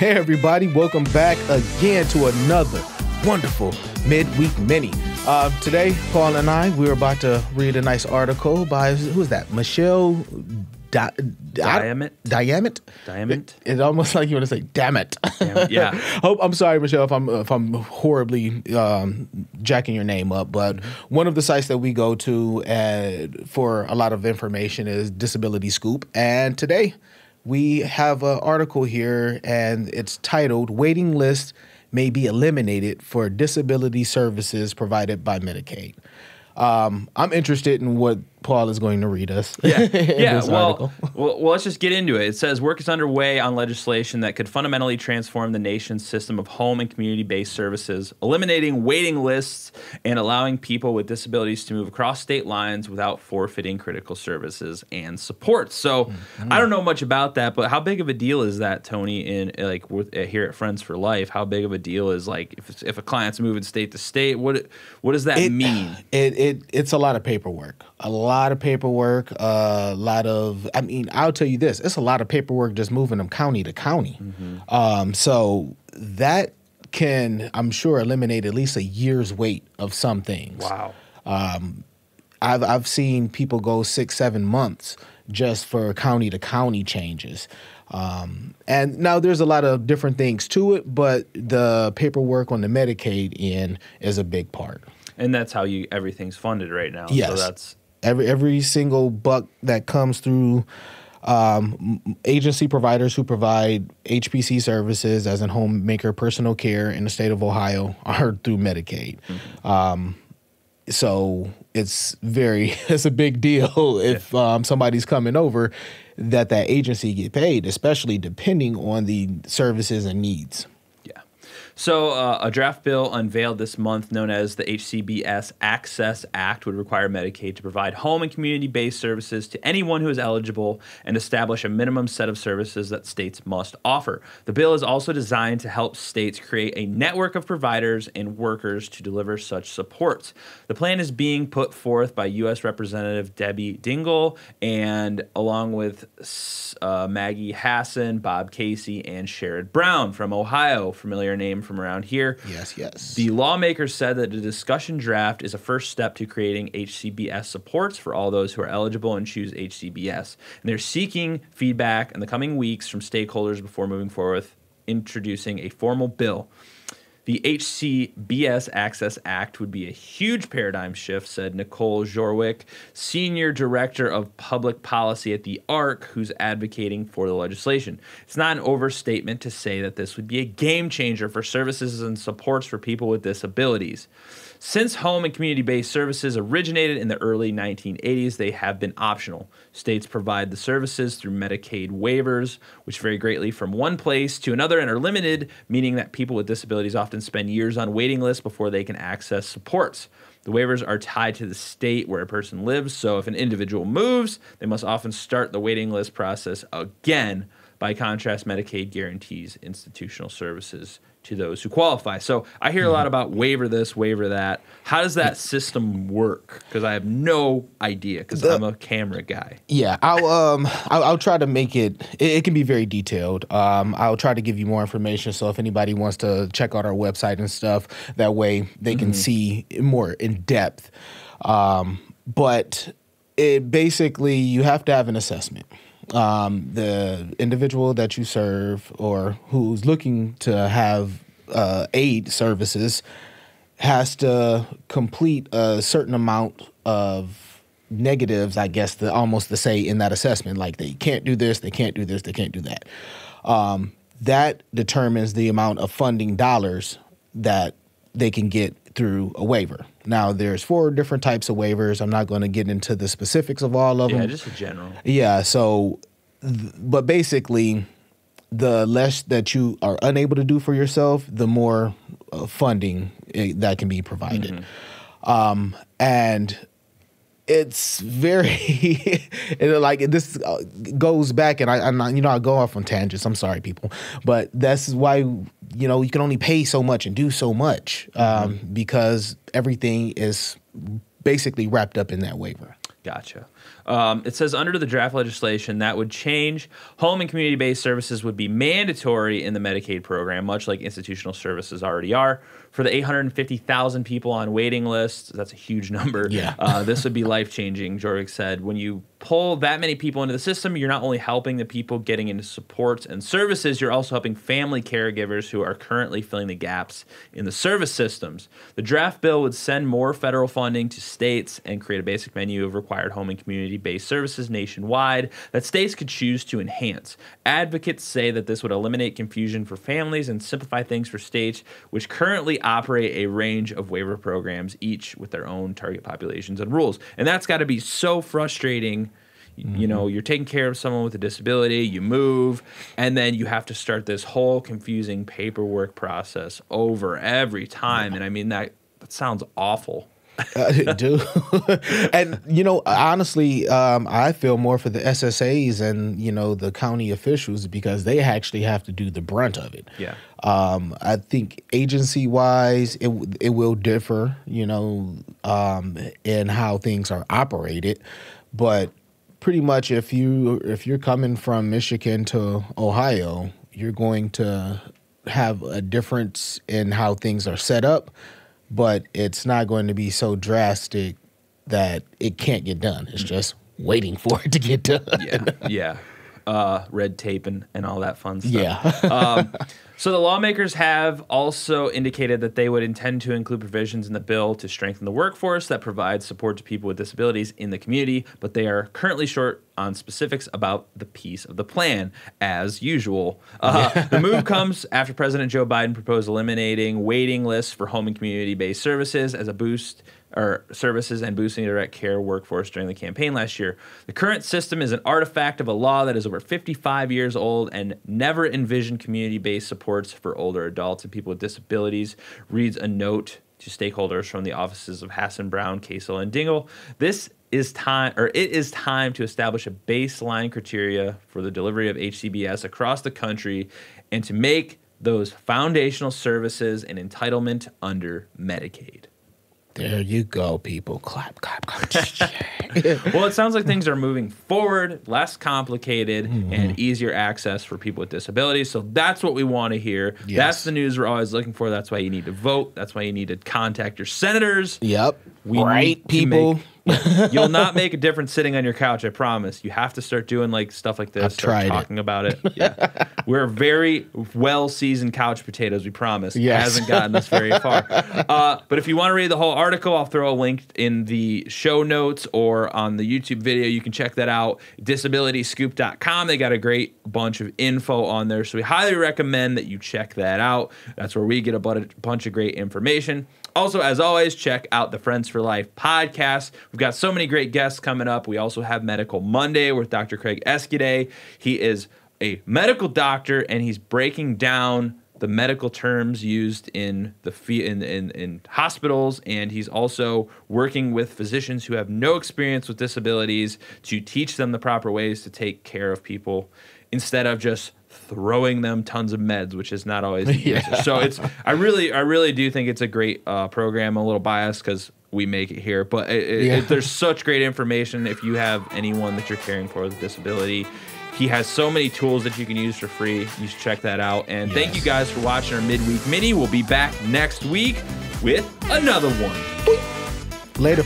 Hey everybody, welcome back again to another wonderful Midweek Mini. Today, Paul and I, we're about to read a nice article by, who's that? Michelle Diamond. It's almost like you want to say, damn it. Yeah. I'm sorry, Michelle, if I'm horribly jacking your name up, but one of the sites that we go to for a lot of information is Disability Scoop. And today we have an article here, and it's titled, Waiting List May Be Eliminated for Disability Services Provided by Medicaid. I'm interested in what Paul is going to read us. Well, let's just get into it. It says work is underway on legislation that could fundamentally transform the nation's system of home and community-based services, eliminating waiting lists and allowing people with disabilities to move across state lines without forfeiting critical services and support. So I don't know much about that, but how big of a deal is that, Tony? In here at Friends for Life, how big of a deal is if a client's moving state to state? What does that mean? It's a lot of paperwork. I'll tell you this, it's a lot of paperwork just moving them county to county. So that can, I'm sure, eliminate at least a year's wait of some things. Wow. I've seen people go 6-7 months just for county to county changes. And now there's a lot of different things to it, but the paperwork on the Medicaid end is a big part. And that's how everything's funded right now. Yes. So that's every single buck that comes through agency providers who provide HPC services, as in homemaker personal care in the state of Ohio, are through Medicaid. So it's a big deal if somebody's coming over that agency get paid, especially depending on the services and needs. So a draft bill unveiled this month known as the HCBS Access Act would require Medicaid to provide home and community-based services to anyone who is eligible and establish a minimum set of services that states must offer. The bill is also designed to help states create a network of providers and workers to deliver such supports. The plan is being put forth by U.S. Representative Debbie Dingell and along with Maggie Hassan, Bob Casey, and Sherrod Brown from Ohio, familiar name from around here. Yes. The lawmakers said that the discussion draft is a first step to creating HCBS supports for all those who are eligible and choose HCBS. And they're seeking feedback in the coming weeks from stakeholders before moving forward with introducing a formal bill. The HCBS Access Act would be a huge paradigm shift, said Nicole Jorwick, Senior Director of Public Policy at the ARC, who's advocating for the legislation. It's not an overstatement to say that this would be a game changer for services and supports for people with disabilities. Since home and community-based services originated in the early 1980s, they have been optional. States provide the services through Medicaid waivers, which vary greatly from one place to another and are limited, meaning that people with disabilities often spend years on waiting lists before they can access supports. The waivers are tied to the state where a person lives, so if an individual moves, they must often start the waiting list process again. By contrast, Medicaid guarantees institutional services to those who qualify. So I hear a lot about waiver this, waiver that. How does that system work? Because I have no idea, because I'm a camera guy. Yeah, I'll try to make it. It can be very detailed. I'll try to give you more information. So if anybody wants to check out our website and stuff, that way they can see more in depth. But it basically, you have to have an assessment. The individual that you serve or who's looking to have aid services has to complete a certain amount of negatives, I guess, almost to say in that assessment, like they can't do this, they can't do this, they can't do that. That determines the amount of funding dollars that they can get through a waiver. Now, there's 4 different types of waivers. I'm not going to get into the specifics of all of them. Yeah, just in general. Yeah, so, but basically, the less that you are unable to do for yourself, the more funding that can be provided. And it's very like this goes back, and I go off on tangents. I'm sorry, people, but that's why you can only pay so much and do so much because everything is basically wrapped up in that waiver. Gotcha. It says under the draft legislation that would change. Home and community-based services would be mandatory in the Medicaid program, much like institutional services already are. For the 850,000 people on waiting lists, that's a huge number. Yeah. This would be life-changing, Jorvik said. When you pull that many people into the system, you're not only helping the people getting into supports and services, you're also helping family caregivers who are currently filling the gaps in the service systems. The draft bill would send more federal funding to states and create a basic menu of required home and community-based services nationwide that states could choose to enhance. Advocates say that this would eliminate confusion for families and simplify things for states, which currently operate a range of waiver programs, each with their own target populations and rules. And that's got to be so frustrating. You know, you're taking care of someone with a disability, you move, and then you have to start this whole confusing paperwork process over every time. And I mean, that sounds awful. Dude. And, you know, honestly, I feel more for the SSAs and, you know, the county officials because they actually have to do the brunt of it. Yeah. I think agency-wise, it will differ, you know, in how things are operated. But pretty much if you're coming from Michigan to Ohio, you're going to have a difference in how things are set up. But it's not going to be so drastic that it can't get done. It's just waiting for it to get done. Yeah. Red tape and all that fun stuff. Yeah. So the lawmakers have also indicated that they would intend to include provisions in the bill to strengthen the workforce that provides support to people with disabilities in the community, but they are currently short on specifics about the piece of the plan, as usual. The move comes after President Joe Biden proposed eliminating waiting lists for home and community-based services as a boost or services and boosting the direct care workforce during the campaign last year. The current system is an artifact of a law that is over 55 years old and never envisioned community-based supports for older adults and people with disabilities, reads a note to stakeholders from the offices of Hassan Brown, Kasel, and Dingle. It is time to establish a baseline criteria for the delivery of HCBS across the country and to make those foundational services an entitlement under Medicaid. There you go, people. Clap, clap, clap. Well, it sounds like things are moving forward, less complicated, and easier access for people with disabilities. So that's what we want to hear. Yes. That's the news we're always looking for. That's why you need to vote. That's why you need to contact your senators. Yep. We right, people. You'll not make a difference sitting on your couch, I promise. You have to start doing like stuff like this. I've tried talking about it. Yeah. We're very well-seasoned couch potatoes, we promise. Yes. It hasn't gotten us very far. But if you want to read the whole article, I'll throw a link in the show notes or on the YouTube video. You can check that out. Disabilityscoop.com. They got a great bunch of info on there. So we highly recommend that you check that out. That's where we get a bunch of great information. Also, as always, check out the Friends for Life podcast. We've got so many great guests coming up. We also have Medical Monday with Dr. Craig Eskide. He is a medical doctor, and he's breaking down the medical terms used in in hospitals, and he's also working with physicians who have no experience with disabilities to teach them the proper ways to take care of people instead of just throwing them tons of meds, which is not always the answer. So I really do think it's a great program. I'm a little biased because we make it here, but there's such great information. If you have anyone that you're caring for with a disability, he has so many tools that you can use for free. You should check that out. And thank you guys for watching our Midweek Mini. We'll be back next week with another one. Later.